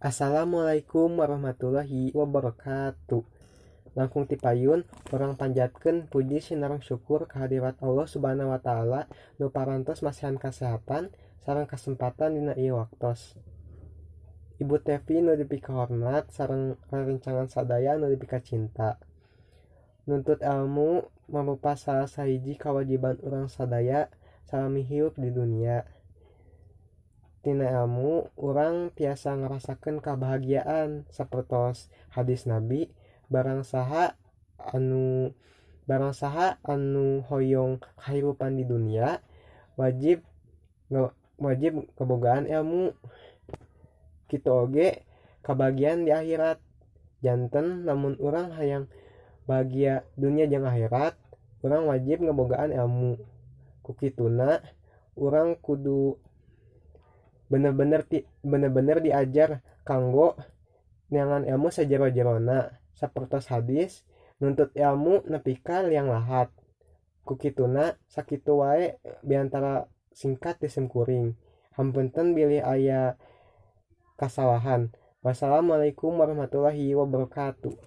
Assalamualaikum warahmatullahi wabarakatuh. Langkung ti payun urang panjatkeun puji sinareng syukur kehadirat Allah Subhanahu wa taala nu parantos masihan kasehatan sareng kasempatan dina ieu waktos. Ibu Tevi nu dipikahormat sareng rerencangan sadaya nu dipikacinta. Nuntut ilmu marupa salah sahiji kawajiban urang sadaya salami hirup di dunia. Tina ilmu urang tiasa ngarasakeun kabahagiaan sapertos hadis Nabi barang saha anu hoyong kahirupan di dunia wajib kabogaan ilmu. Kitu oge kabahagiaan di akhirat. Janten lamun urang hayang bahagia dunia jeung akhirat, urang wajib ngabogaan ilmu. Ku kituna urang kudu bener-bener diajar kanggo neangan ilmu sajero-jerona sapertos hadis nuntut ilmu nepi ka liang lahat. Ku kituna sakitu wae biantara singkat teu kuring. Hampunten bilih aya kasalahan. Wassalamualaikum warahmatullahi wabarakatuh.